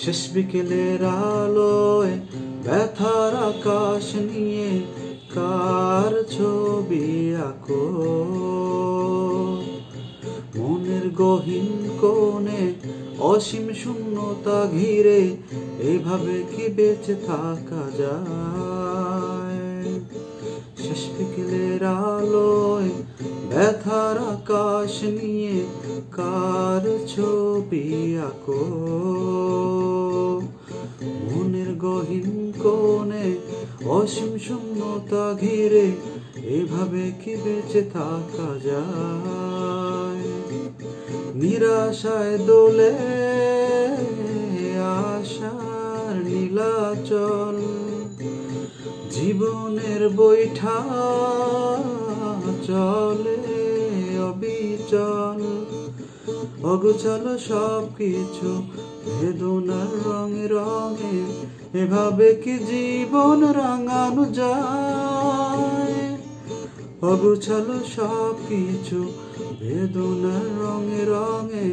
শেষ বিকেলের আলোয় ব্যথার আকাশ নিয়ে কার ছবি আঁকো? মনের গহীন কোণে অসীম শূন্যতা ঘিরে এইভাবে কি বেঁচে থাকা যায়? শেষ বিকেলের আলোয় ব্যথার আকাশ নিয়ে কার ছবি আঁকো? মনের গহীন কোণে অসীম শূন্যতা ঘিরে এইভাবে কি বেঁচে থাকা যায়? নিরাশায় দোলে আশার নীলাচল, জীবনের বৈঠা চলে অবিচল। অগোছালো সবকিছু বেদনার রঙে রঙে, এভাবে কি জীবন রাঙানো যায়? অগোছালো সবকিছু বেদনার রঙে রঙে,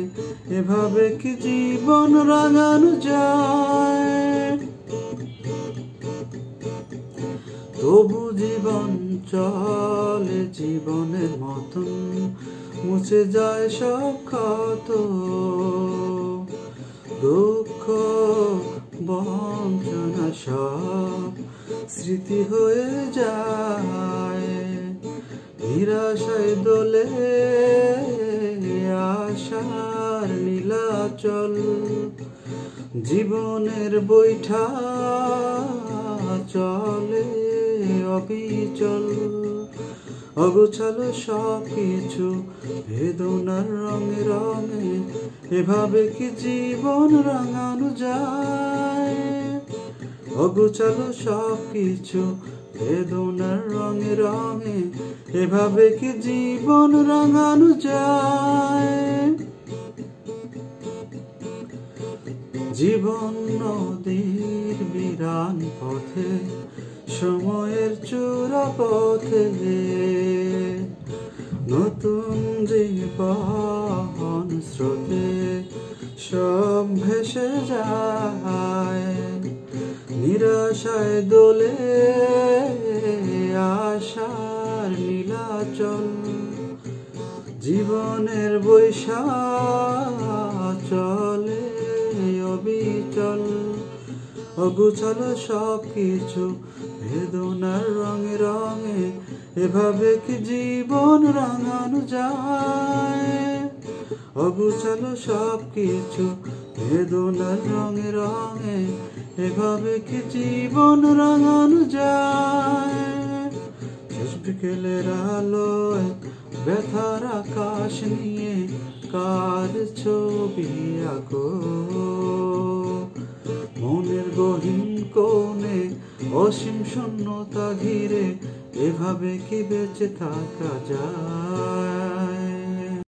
এভাবে কি জীবন রাঙানো যায়? তবু জীবন চলে জীবনের মতন, মুছে যায় সব ক্ষত, দুঃখ বঞ্চনা সব স্মৃতি হয়ে যায়। নিরাশায় দোলে আশার নীলাচল, জীবনের বৈঠা চলে অবিচল। অগোছালো সবকিছু বেদনার রঙে রঙে, এভাবে কি জীবন রাঙানো যায়? অগোছালো সবকিছু বেদনার রঙে রঙে, এভাবে কি জীবন রাঙানো যায়? জীবন নদীর বিরান পথে, সময়ের চূড়া পথে, নতুন জীবন স্রোতে সব ভেসে যায়। নিরাশায় দোলে আশার নীলাচল, জীবনের বৈশা চলে অবিচল। অগোছালো সবকিছু বেদনার রঙে রঙে, এভাবে কি জীবন রাঙানো যায়? অগোছালো সবকিছু বেদনার রঙে রঙে, এভাবে কি জীবন রাঙানো যায়? শেষ বিকেলের আলোয় ব্যথার আকাশ নিয়ে কার ছবি আঁকো? মনের গহীন কোণে অসীম শূন্যতা ঘিরে, এভাবে কি বেঁচে থাকা যায়?